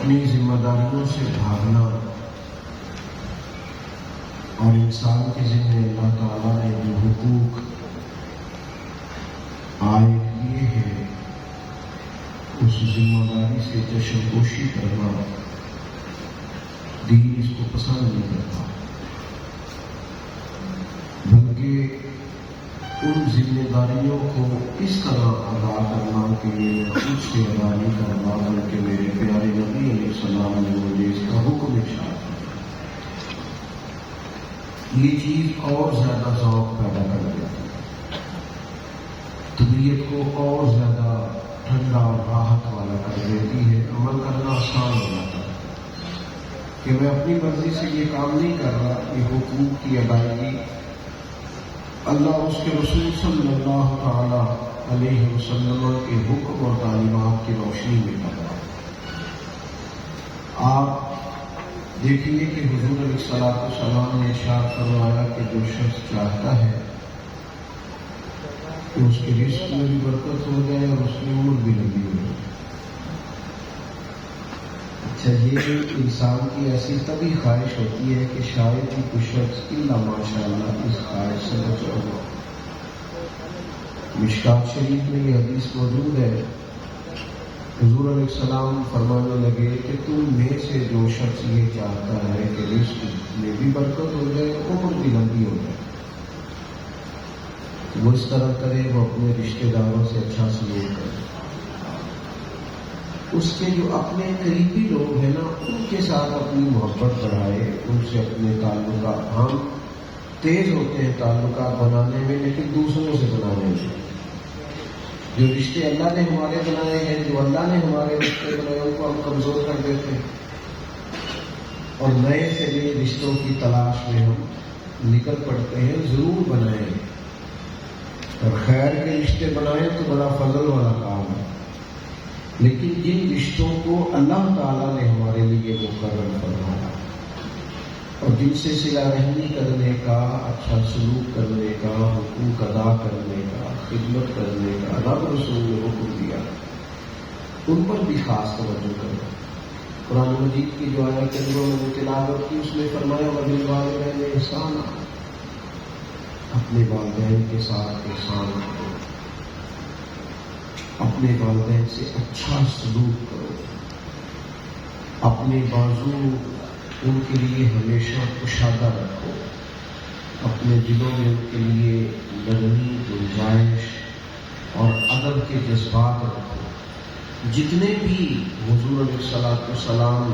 اپنی ذمہ داریوں سے بھاگنا اور انسان کے ذمہ اللہ تعالیٰ نے جو حقوق عائد کیے ہیں اس ذمہ داری سے چشم پوشی کرنا دین اس کو پسند نہیں کرتا، بلکہ ان ذمہ داریوں کو اس طرح ادا کرنا کہ میں خود سے ادا نہیں کرنا بلکہ میرے پیارے نبی علیہ السلام نے مجھے اس کا حکم ارشاد کیا، یہ چیز اور زیادہ ذوق پیدا کر دیتی ہے، طبیعت کو اور زیادہ ٹھنڈا اور راحت والا کر دیتی ہے، عمل کرنا آسان ہو جاتا ہے کہ میں اپنی مرضی سے یہ کام نہیں کر رہا، یہ حقوق کی ادائیگی اللہ اس کے رسول صلی اللہ تعالی علیہ وسلم کے حکم اور تعلیمات کی روشنی میں کر رہا ہے۔ آپ دیکھیے کہ حضور علیہ السلام نے ارشاد فرمایا کہ جو شخص چاہتا ہے کہ اس کے رزق میں بھی برکت ہو جائے اور اس میں عمر بھی لمبی ہو جائے۔ اچھا، یہ انسان کی ایسی طبی خواہش ہوتی ہے کہ شاید ہی کچھ شخص الا ماشاء اللہ اس خواہش سے بچا ہوا۔ مشکات شریف میں یہ حدیث موجود ہے، حضور علیہ السلام فرمانے لگے کہ تم میں سے جو شخص یہ چاہتا ہے کہ رزق میں بھی برکت ہو جائے عمر بھی لمبی ہو جائے، وہ اس طرح کرے، وہ اپنے رشتہ داروں سے اچھا سلوک کرے، اس کے جو اپنے قریبی لوگ ہیں نا ان کے ساتھ اپنی محبت بڑھائے، ان سے اپنے تعلقات، ہم تیز ہوتے ہیں تعلقات بنانے میں لیکن دوسروں سے بنانے میں، جو رشتے اللہ نے ہمارے بنائے ہیں، جو اللہ نے ہمارے رشتے بنائے ان کو ہم کمزور کر دیتے ہیں، اور نئے سے نئے رشتوں کی تلاش میں ہم نکل پڑتے ہیں۔ ضرور بنائیں اور خیر کے رشتے بنائیں تو بڑا فضل والا کام ہے، لیکن جن رشتوں کو اللہ تعالیٰ نے ہمارے لیے مقرر فرمایا اور جن سے صلہ رحمی کرنے کا، اچھا سلوک کرنے کا، حقوق ادا کرنے کا، خدمت کرنے کا رب رسول نے حکم دیا، ان پر بھی خاص توجہ کرنا۔ قرآن مجید کی جو آیت کریمہ میں نے تلاوت کی اس میں فرمایا وبالوالدین احسانا، اپنے والدین کے ساتھ احسان کرو، اپنے والدین سے اچھا سلوک کرو، اپنے بازو ان کے لیے ہمیشہ کشادہ رکھو، اپنے دلوں میں ان کے لیے نرمی، گنجائش اور ادب کے جذبات رکھو۔ جتنے بھی حضور علیہ السلام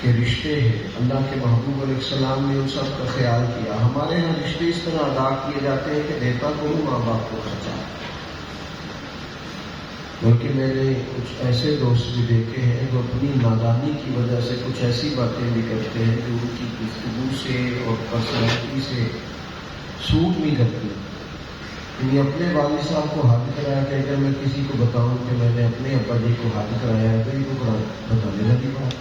کے رشتے ہیں، اللہ کے محبوب علیہ السلام نے ان سب کا خیال کیا۔ ہمارے یہاں رشتے اس طرح ادا کیے جاتے ہیں کہ دیتا کو ماں باپ کو خرچہ، بلکہ میں نے کچھ ایسے دوست بھی دیکھے ہیں جو اپنی نادانی کی وجہ سے کچھ ایسی باتیں بھی کرتے ہیں جو ان کی گفتگو سے اور پرسنالٹی سے سوٹ نہیں کرتی، یعنی اپنے والد صاحب کو حد کرایا کہ اگر میں کسی کو بتاؤں کہ میں نے اپنے ابا جی کو حد کرایا ہے تو ان کو بتانے لگی بات۔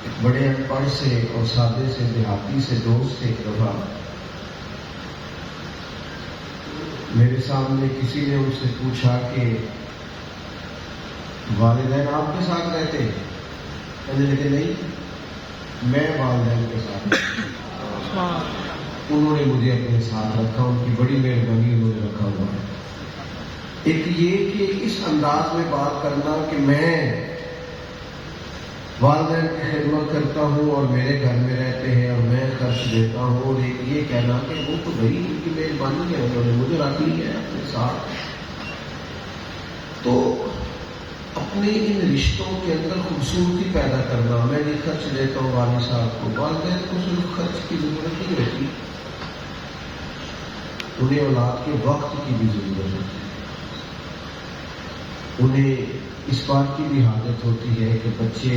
ایک بڑے ان پڑھ سے اور سادے سے دیہاتی سے دوست سے ایک دفعہ میرے سامنے کسی نے ان سے پوچھا کہ والدین آپ کے ساتھ رہتے ہیں؟ کہنے لگے نہیں، میں والدین کے ساتھ رہتا ہوں، انہوں نے مجھے اپنے ساتھ رکھا، ان کی بڑی مہربانی انہوں نے رکھا ہوا ہے۔ ایک یہ کہ اس انداز میں بات کرنا کہ میں والدین کی خدمت کرتا ہوں اور میرے گھر میں رہتے ہیں اور میں خرچ دیتا ہوں، اور ایک یہ کہنا کہ وہ تو بھائی ان کی مہربانی ہے، انہوں نے مجھے رکھ لی ہے اپنے ساتھ۔ تو اپنے ان رشتوں کے اندر خوبصورتی پیدا کرنا، میں بھی خرچ دیتا ہوں والد صاحب کو، والدین کو صرف خرچ کی ضرورت نہیں ہوتی، انہیں اولاد کے وقت کی بھی ضرورت ہوتی ہے، انہیں اس بات کی بھی حاجت ہوتی ہے کہ بچے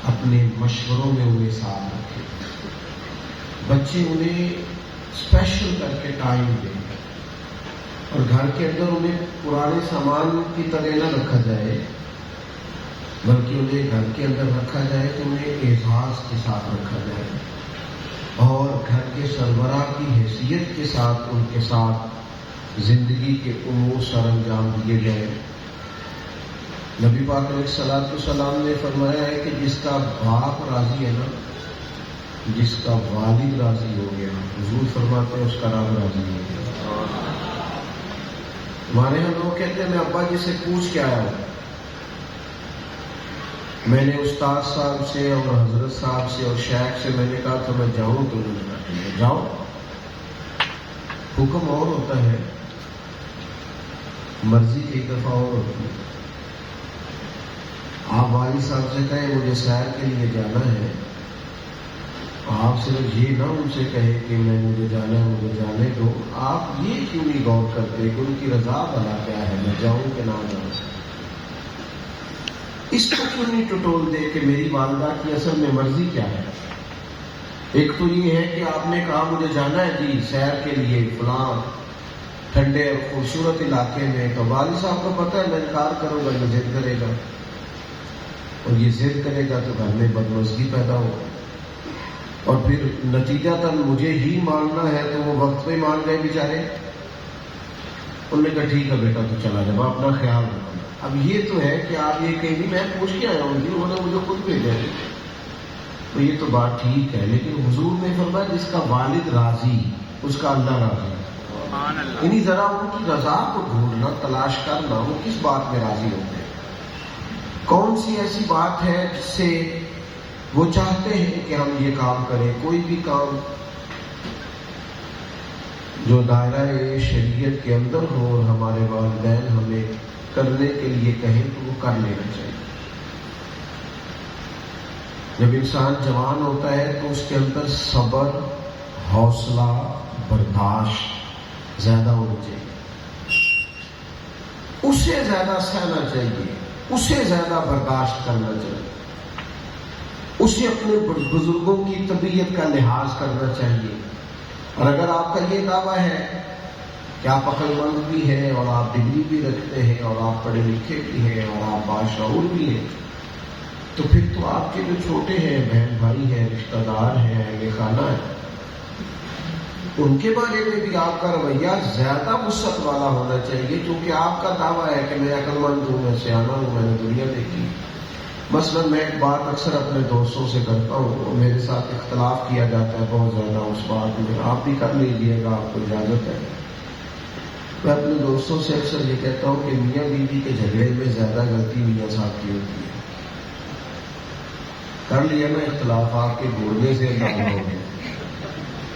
اپنے مشوروں میں انہیں ساتھ رکھیں، بچے انہیں اسپیشل کر کے ٹائم دیں، اور گھر کے اندر انہیں پرانے سامان کی طرح نہ رکھا جائے بلکہ انہیں گھر کے اندر رکھا جائے تو انہیں اعزاز کے ساتھ رکھا جائے، اور گھر کے سربراہ کی حیثیت کے ساتھ ان کے ساتھ زندگی کے امور سر انجام دیے جائیں، نبی پاک علیہ الصلوۃ والسلام نے فرمایا ہے کہ جس کا باپ راضی ہے نا، جس کا والد راضی ہو گیا، حضور فرماتے ہیں اس کا رب راضی ہو گیا۔ ہمارے یہاں لوگ کہتے ہیں میں ابا جی سے پوچھ کے آیا ہوں، میں نے استاد صاحب سے اور حضرت صاحب سے اور شیخ سے میں نے کہا تو میں جاؤں، تو انہوں نے کہا ٹھیک ہے جاؤ۔ حکم اور ہوتا ہے، مرضی ایک دفعہ اور ہوتی ہے۔ آپ والد صاحب سے کہیں مجھے سیر کے لیے جانا ہے، آپ صرف یہ نہ ان سے کہے کہ مجھے جانا ہے مجھے جانے دو، آپ یہ کیوں نہیں غور کرتے کہ ان کی رضا بھلا کیا ہے، میں جاؤں کہ نہ جاؤں؟ اس کو کیوں نہیں ٹٹول دے کہ میری والدہ کی اصل میں مرضی کیا ہے؟ ایک تو یہ ہے کہ آپ نے کہا مجھے جانا ہے جی سیر کے لیے فلاں ٹھنڈے اور خوبصورت علاقے میں، تو والد صاحب کو پتہ ہے میں انکار کروں گا یہ ضد کرے گا، اور یہ ضد کرے گا تو گھر میں بدمزگی پیدا ہوگی، اور پھر نتیجہ تن مجھے ہی ماننا ہے تو وہ وقت پہ مان گئے بیچارے۔ انہوں نے کہا ٹھیک ہے بیٹا تو چلا جا، اپنا خیال رکھنا۔ اب یہ تو ہے کہ آپ یہ کہیں نہیں میں پوچھ کے آیا ہوں جی، انہوں نے مجھے خود بھیجا ہے، تو یہ تو بات ٹھیک ہے، لیکن حضور نے فرمایا جس کا والد راضی اس کا اللہ راضی۔ یعنی ذرا ان کی رضا کو ڈھونڈنا، تلاش کرنا، وہ کس بات میں راضی ہوتے ہیں، کون سی ایسی بات ہے جس سے وہ چاہتے ہیں کہ ہم یہ کام کریں۔ کوئی بھی کام جو دائرہ شریعت کے اندر ہو اور ہمارے والدین ہمیں کرنے کے لیے کہیں تو وہ کر لینا چاہیے۔ جب انسان جوان ہوتا ہے تو اس کے اندر صبر، حوصلہ، برداشت زیادہ ہونی چاہیے، اسے زیادہ سہنا چاہیے، اسے زیادہ برداشت کرنا چاہیے، اسے اپنے بزرگوں کی طبیعت کا لحاظ کرنا چاہیے۔ اور اگر آپ کا یہ دعویٰ ہے کہ آپ عقل مند بھی ہیں اور آپ ڈگری بھی رکھتے ہیں اور آپ پڑھے لکھے بھی ہیں اور آپ باشعور بھی ہیں، تو پھر تو آپ کے جو چھوٹے ہیں، بہن بھائی ہیں، رشتہ دار ہیں، اہل خانہ ہیں، ان کے بارے میں بھی آپ کا رویہ زیادہ وسعت والا ہونا چاہیے، کیونکہ آپ کا دعویٰ ہے کہ میں عقل مند ہوں، میں سیانا ہوں، میں نے دنیا دیکھی۔ مثلا میں ایک بات اکثر اپنے دوستوں سے کرتا ہوں، اور میرے ساتھ اختلاف کیا جاتا ہے بہت زیادہ اس بات میں، آپ بھی کر لیجیے گا، آپ کو اجازت ہے۔ میں اپنے دوستوں سے اکثر یہ کہتا ہوں کہ میاں بیوی کے جھگڑے میں زیادہ غلطی میاں صاحب کی ہوتی ہے۔ کر لیا نا اختلاف، آپ کے بولنے سے اندازہ ہو گیا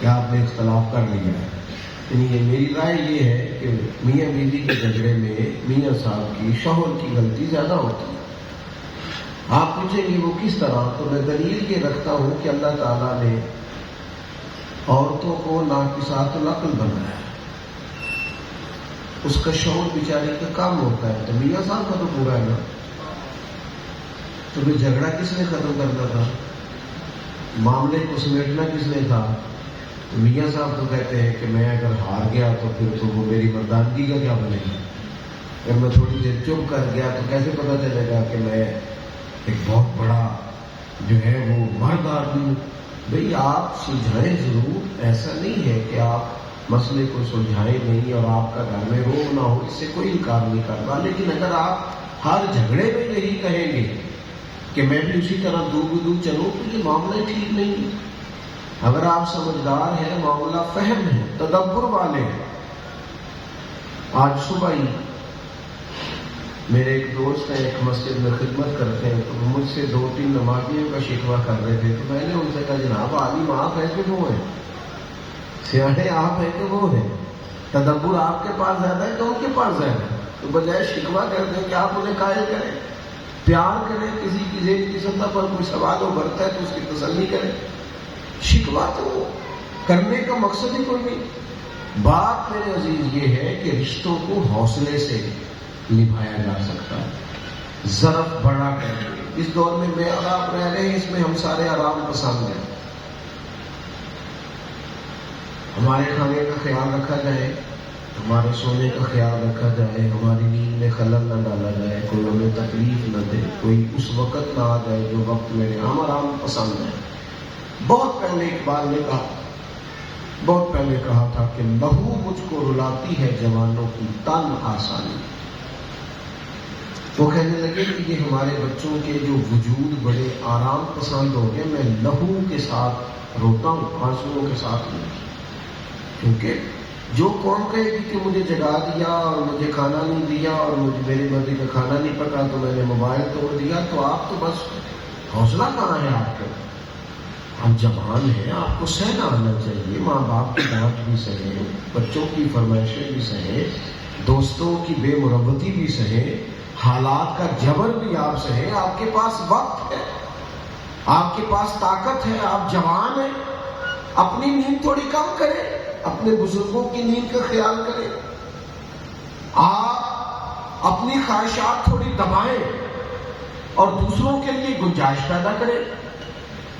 کہ آپ نے اختلاف کر لیا ہے۔ یعنی میری رائے یہ ہے کہ میاں بیوی کے جھگڑے میں میاں صاحب کی، شوہر کی غلطی زیادہ ہوتی ہے۔ آپ پوچھیں گے وہ کس طرح، تو میں دلیل یہ رکھتا ہوں کہ اللہ تعالیٰ نے عورتوں کو ناقصات العقل بنایا ہے، اس کا شعور بیچاری کا کام ہوتا ہے، تو میاں صاحب کا تو پورا ہے نا، تو پھر جھگڑا کس نے ختم کرنا تھا، معاملے کو سمیٹنا کس نے تھا؟ تو میاں صاحب تو کہتے ہیں کہ میں اگر ہار گیا تو پھر تو وہ میری مردانگی کا کیا بنے گا، اگر میں تھوڑی دیر چپ کر گیا تو کیسے پتہ چلے گا کہ میں ایک بہت بڑا جو ہے وہ مرد آدمی۔ بھئی آپ سلجھائیں ضرور، ایسا نہیں ہے کہ آپ مسئلے کو سلجھائیں نہیں اور آپ کا گھر میں روب نہ ہو، اس سے کوئی انکار نہیں کرتا، لیکن اگر آپ ہر جھگڑے میں یہی کہیں گے کہ میں بھی اسی طرح دو بدو چلوں تو یہ معاملہ ٹھیک نہیں۔ اگر آپ سمجھدار ہیں، معاملہ فہم ہے، تدبر والے ہیں۔ آج صبح ہی میرے ایک دوست ہیں، ایک مسجد میں خدمت کرتے ہیں، تو وہ مجھ سے 2-3 نمازیوں کا شکوہ کر رہے تھے، تو میں نے ان سے کہا جناب عالم آپ ہیں کہ وہ ہیں، سیانے آپ ہیں کہ وہ ہیں، تدبر آپ کے پاس زیادہ ہے کہ ان کے پاس زیادہ ہے؟ تو بجائے شکوہ کرتے ہیں کہ آپ انہیں قائل کریں، پیار کریں، کسی کی ذہن کی سطح پر کوئی سوال ابھرتا ہے تو اس کی تسلی کریں۔ شکوہ تو کرنے کا مقصد ہی کوئی نہیں۔ بات میرے عزیز یہ ہے کہ رشتوں کو حوصلے سے نبھایا جا سکتا ہے، ظرف بڑا کر کے۔ اس دور میں بے آرام رہ رہے ہیں، اس میں ہم سارے آرام پسند ہیں۔ ہمارے کھانے کا خیال رکھا جائے، ہمارے سونے کا خیال رکھا جائے، ہماری نیند میں خلل نہ ڈالا جائے، کوئی ہمیں تکلیف نہ دے، کوئی اس وقت نہ آ جائے جو وقت میں ہم آرام پسند ہیں۔ بہت پہلے اقبال نے بہت پہلے کہا تھا کہ لہو مجھ کو رلاتی ہے جوانوں کی تن آسانی۔ وہ کہنے لگے کہ یہ ہمارے بچوں کے جو وجود بڑے آرام پسند ہو گئے، میں لہو کے ساتھ روتا ہوں، آنسوؤں کے ساتھ نہیں، کیونکہ جو قوم کہے گی کہ مجھے جگا دیا اور مجھے کھانا نہیں دیا اور مجھے میری مرضی کا کھانا نہیں پکا تو میں نے موبائل توڑ دیا، تو آپ تو بس حوصلہ کہاں ہے آپ کا؟ آپ جوان ہیں، آپ کو سہنا آنا چاہیے، ماں باپ کی ڈانٹ بھی سہیں، بچوں کی فرمائشیں بھی سہیں، دوستوں کی بے مروتی بھی سہیں، حالات کا جبر بھی آپ سہیں۔ آپ کے پاس وقت ہے، آپ کے پاس طاقت ہے، آپ جوان ہیں، اپنی نیند تھوڑی کم کریں، اپنے بزرگوں کی نیند کا خیال کریں، آپ اپنی خواہشات تھوڑی دبائیں اور دوسروں کے لیے گنجائش پیدا کریں۔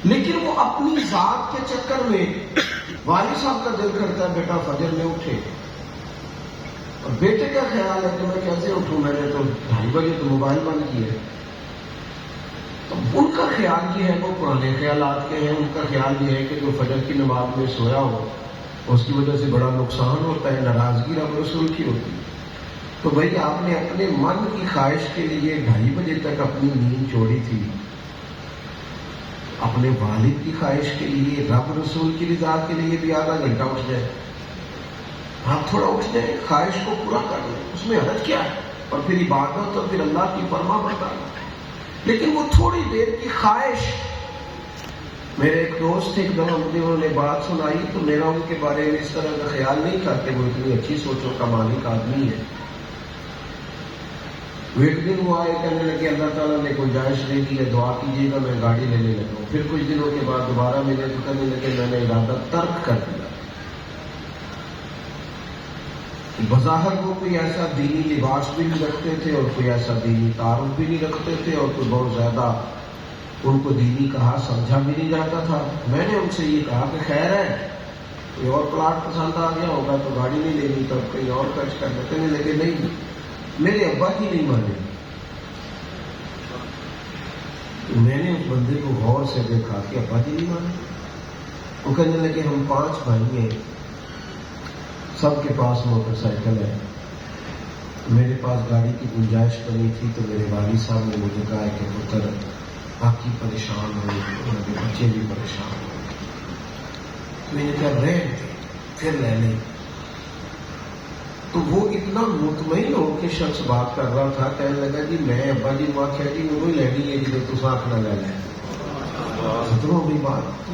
لیکن وہ اپنی ذات کے چکر میں، والد صاحب کا دل کرتا ہے بیٹا فجر میں اٹھے، اور بیٹے کا خیال ہے کہ میں کیسے اٹھوں، میں نے تو 2:30 بجے تو موبائل بند کیا ہے۔ تو ان کا خیال یہ ہے، وہ پرانے خیالات کے ہیں، ان کا خیال یہ ہے کہ جو فجر کی نماز میں سویا ہو اس کی وجہ سے بڑا نقصان ہوتا ہے، ناراضگی رب رسول کی ہوتی ہے۔ تو بھائی آپ نے اپنے من کی خواہش کے لیے 2:30 بجے تک اپنی نیند چھوڑی تھی، اپنے والد کی خواہش کے لیے، رب رسول کی رضا کے لیے بھی آدھا گھنٹہ اٹھ جائے، آپ تھوڑا اٹھ جائیں، خواہش کو پورا کر لیں، اس میں حرج کیا ہے؟ اور پھر عبادت اور پھر اللہ کی فرما برداری۔ لیکن وہ تھوڑی دیر کی خواہش، میرے ایک دوست ایک دفعہ مجھے انہوں نے بات سنائی تو میرا ان کے بارے میں اس طرح کا خیال نہیں تھا کہ وہ اتنی اچھی سوچوں کا مالک آدمی ہے۔ وہ ایک دن وہ آئے، کہنے لگے اللہ تعالیٰ نے گنجائش دے دی ہے، دعا کیجیے گا میں گاڑی لینے لگا ہوں۔ پھر کچھ دنوں کے بعد دوبارہ ملے تو کہنے لگے میں نے ارادہ ترک کر دیا۔ بظاہر وہ کوئی ایسا دینی لباس بھی نہیں رکھتے تھے اور کوئی ایسا دینی تعارف بھی نہیں رکھتے تھے اور کوئی بہت زیادہ ان کو دینی کہا سمجھا بھی نہیں جاتا تھا۔ میں نے ان سے یہ کہا کہ خیر ہے، کوئی اور پلاٹ پسند آ گیا ہوگا تو گاڑی نہیں لینی، تو کہیں اور خرچ کر لیں۔ کہنے لگے نہیں، میرے ابا ہی نہیں مانے۔ میں نے اس بندے کو غور سے دیکھا کہ ابا جی نہیں مانے۔ وہ کہنے لگے ہم 5 بھائی ہیں، سب کے پاس موٹر سائیکل ہے، میرے پاس گاڑی کی گنجائش بنی تھی تو میرے والد صاحب نے مجھے کہا کہ پتر باقی پریشان ہو، میرے بچے بھی پریشان ہو۔ میں نے کہا رہ پھر لے لیں۔ تو وہ اتنا مطمئن ہو کے شخص بات کر رہا تھا، کہنے لگا جی میں ابا جی ماں کہہ جی وہ لینی ہے جی تو ساتھ نہ لے لیں، ختم ہو گئی بات۔